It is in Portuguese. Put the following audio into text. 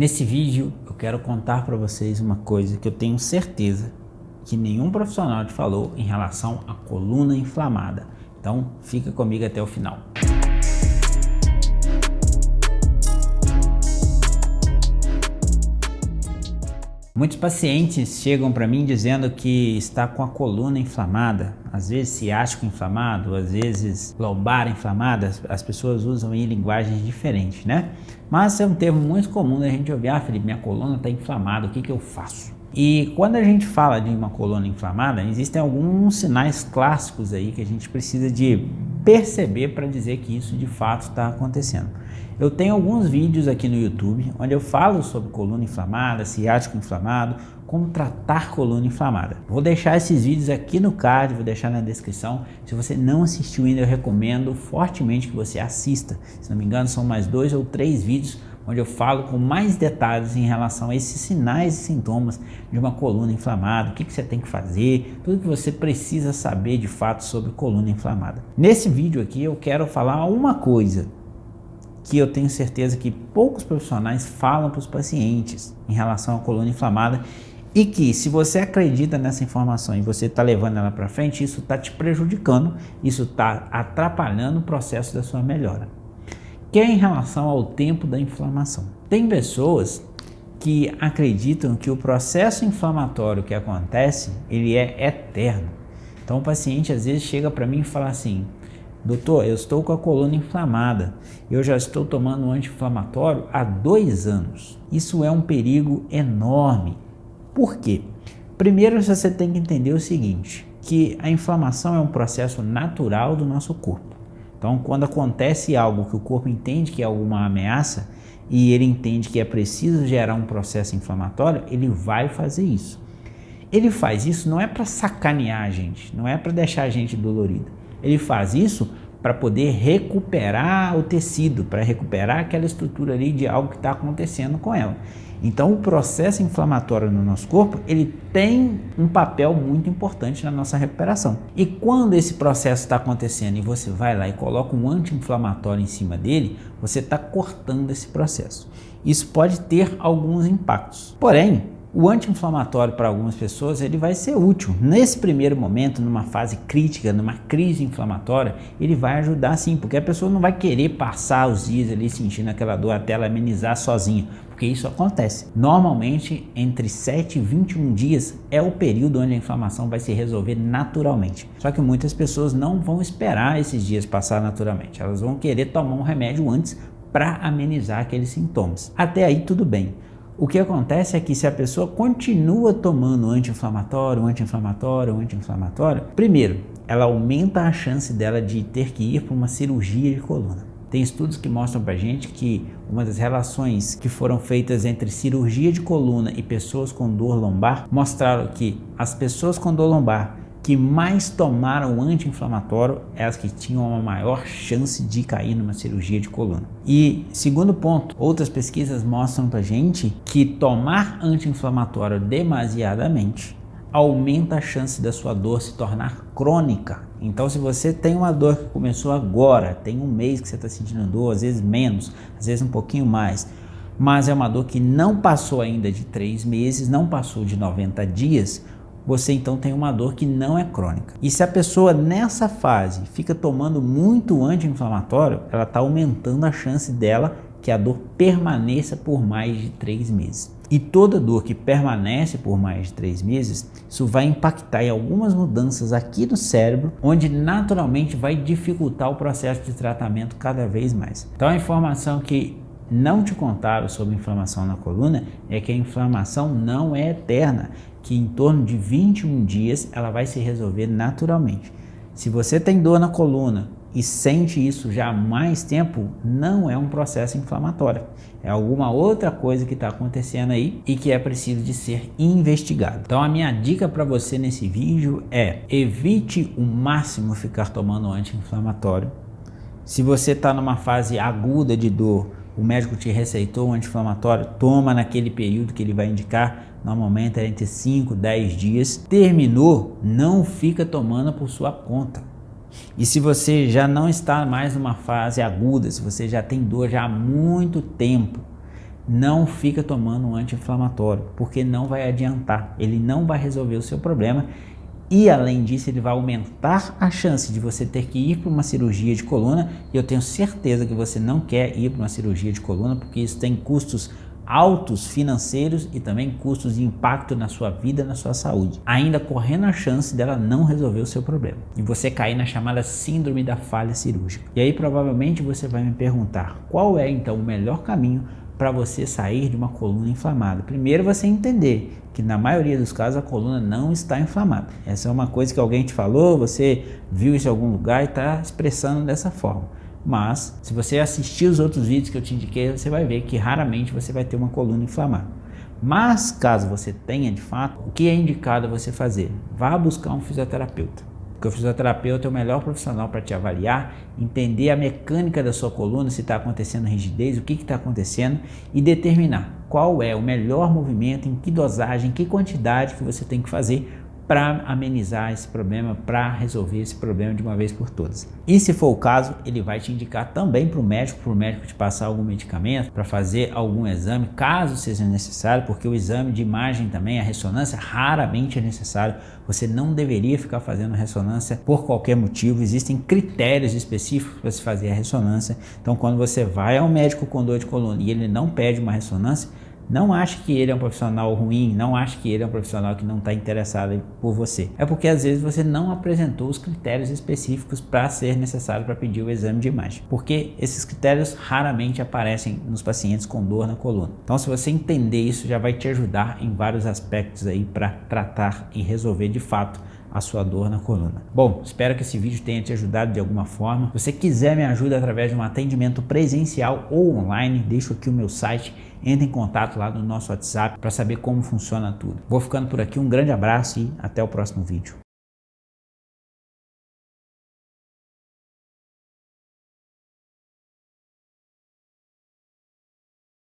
Nesse vídeo eu quero contar para vocês uma coisa que eu tenho certeza que nenhum profissional te falou em relação à coluna inflamada. Então fica comigo até o final. Muitos pacientes chegam para mim dizendo que está com a coluna inflamada, às vezes ciático inflamado, às vezes lombar inflamada. As pessoas usam em linguagens diferentes, né? Mas é um termo muito comum da gente ouvir: ah, Felipe, minha coluna está inflamada, o que eu faço? E quando a gente fala de uma coluna inflamada, existem alguns sinais clássicos aí que a gente precisa de perceber para dizer que isso de fato está acontecendo. Eu tenho alguns vídeos aqui no YouTube onde eu falo sobre coluna inflamada, ciático inflamado, como tratar coluna inflamada. Vou deixar esses vídeos aqui no card, vou deixar na descrição. Se você não assistiu ainda, eu recomendo fortemente que você assista. Se não me engano, são mais 2 ou 3 vídeos onde eu falo com mais detalhes em relação a esses sinais e sintomas de uma coluna inflamada, o que você tem que fazer, tudo que você precisa saber de fato sobre coluna inflamada. Nesse vídeo aqui eu quero falar uma coisa que eu tenho certeza que poucos profissionais falam para os pacientes em relação à coluna inflamada, e que se você acredita nessa informação e você está levando ela para frente, isso está te prejudicando, isso está atrapalhando o processo da sua melhora. Que é em relação ao tempo da inflamação. Tem pessoas que acreditam que o processo inflamatório que acontece, ele é eterno. Então o paciente às vezes chega para mim e fala assim: doutor, eu estou com a coluna inflamada, eu já estou tomando um anti-inflamatório há 2 anos. Isso é um perigo enorme. Por quê? Primeiro você tem que entender o seguinte, que a inflamação é um processo natural do nosso corpo. Então, quando acontece algo que o corpo entende que é alguma ameaça e ele entende que é preciso gerar um processo inflamatório, ele vai fazer isso. Ele faz isso não é para sacanear a gente, não é para deixar a gente dolorido. Ele faz isso para poder recuperar o tecido, para recuperar aquela estrutura ali de algo que está acontecendo com ela. Então o processo inflamatório no nosso corpo, ele tem um papel muito importante na nossa recuperação. E quando esse processo está acontecendo e você vai lá e coloca um anti-inflamatório em cima dele, você está cortando esse processo. Isso pode ter alguns impactos. Porém, o anti-inflamatório para algumas pessoas ele vai ser útil. Nesse primeiro momento, numa fase crítica, numa crise inflamatória, ele vai ajudar sim, porque a pessoa não vai querer passar os dias ali sentindo aquela dor até ela amenizar sozinha, porque isso acontece. Normalmente, entre 7 e 21 dias é o período onde a inflamação vai se resolver naturalmente. Só que muitas pessoas não vão esperar esses dias passar naturalmente, elas vão querer tomar um remédio antes para amenizar aqueles sintomas. Até aí tudo bem. O que acontece é que se a pessoa continua tomando anti-inflamatório, primeiro, ela aumenta a chance dela de ter que ir para uma cirurgia de coluna. Tem estudos que mostram pra gente que uma das relações que foram feitas entre cirurgia de coluna e pessoas com dor lombar mostraram que as pessoas com dor lombar que mais tomaram anti-inflamatório é as que tinham uma maior chance de cair numa cirurgia de coluna. E segundo ponto, outras pesquisas mostram pra gente que tomar anti-inflamatório demasiadamente aumenta a chance da sua dor se tornar crônica. Então se você tem uma dor que começou agora, tem 1 mês que você está sentindo dor, às vezes menos, às vezes um pouquinho mais, mas é uma dor que não passou ainda de 3 meses, não passou de 90 dias, você então tem uma dor que não é crônica. E se a pessoa nessa fase fica tomando muito anti-inflamatório, ela está aumentando a chance dela que a dor permaneça por mais de 3 meses. E toda dor que permanece por mais de 3 meses, isso vai impactar em algumas mudanças aqui no cérebro, onde naturalmente vai dificultar o processo de tratamento cada vez mais. Então a informação que não te contaram sobre inflamação na coluna é que a inflamação não é eterna, que em torno de 21 dias ela vai se resolver naturalmente. Se você tem dor na coluna e sente isso já há mais tempo, não é um processo inflamatório, é alguma outra coisa que está acontecendo aí e que é preciso de ser investigado. Então a minha dica para você nesse vídeo é: evite o máximo ficar tomando anti-inflamatório. Se você está numa fase aguda de dor, o médico te receitou um anti-inflamatório, toma naquele período que ele vai indicar, normalmente é entre 5 e 10 dias. Terminou, não fica tomando por sua conta. E se você já não está mais numa fase aguda, se você já tem dor já há muito tempo, não fica tomando um anti-inflamatório, porque não vai adiantar, ele não vai resolver o seu problema. E além disso, ele vai aumentar a chance de você ter que ir para uma cirurgia de coluna, e eu tenho certeza que você não quer ir para uma cirurgia de coluna, porque isso tem custos altos financeiros e também custos de impacto na sua vida, na sua saúde, ainda correndo a chance dela não resolver o seu problema e você cair na chamada síndrome da falha cirúrgica. E aí provavelmente você vai me perguntar, qual é então o melhor caminho para você sair de uma coluna inflamada? Primeiro, você entender que na maioria dos casos a coluna não está inflamada. Essa é uma coisa que alguém te falou, você viu isso em algum lugar e está expressando dessa forma. Mas se você assistir os outros vídeos que eu te indiquei, você vai ver que raramente você vai ter uma coluna inflamada. Mas caso você tenha de fato, o que é indicado você fazer? Vá buscar um fisioterapeuta. Porque o fisioterapeuta é o melhor profissional para te avaliar, entender a mecânica da sua coluna, se está acontecendo rigidez, o que está acontecendo e determinar qual é o melhor movimento, em que dosagem, em que quantidade que você tem que fazer para amenizar esse problema, para resolver esse problema de uma vez por todas. E se for o caso, ele vai te indicar também para o médico te passar algum medicamento, para fazer algum exame, caso seja necessário, porque o exame de imagem também, a ressonância, raramente é necessário. Você não deveria ficar fazendo ressonância por qualquer motivo, existem critérios específicos para se fazer a ressonância. Então quando você vai ao médico com dor de coluna e ele não pede uma ressonância, não ache que ele é um profissional ruim, não ache que ele é um profissional que não está interessado por você. É porque às vezes você não apresentou os critérios específicos para ser necessário para pedir o exame de imagem. Porque esses critérios raramente aparecem nos pacientes com dor na coluna. Então se você entender isso, já vai te ajudar em vários aspectos aí para tratar e resolver de fato a sua dor na coluna. Bom, espero que esse vídeo tenha te ajudado de alguma forma. Se você quiser me ajuda através de um atendimento presencial ou online, deixo aqui o meu site, entre em contato lá no nosso WhatsApp para saber como funciona tudo. Vou ficando por aqui, um grande abraço e até o próximo vídeo.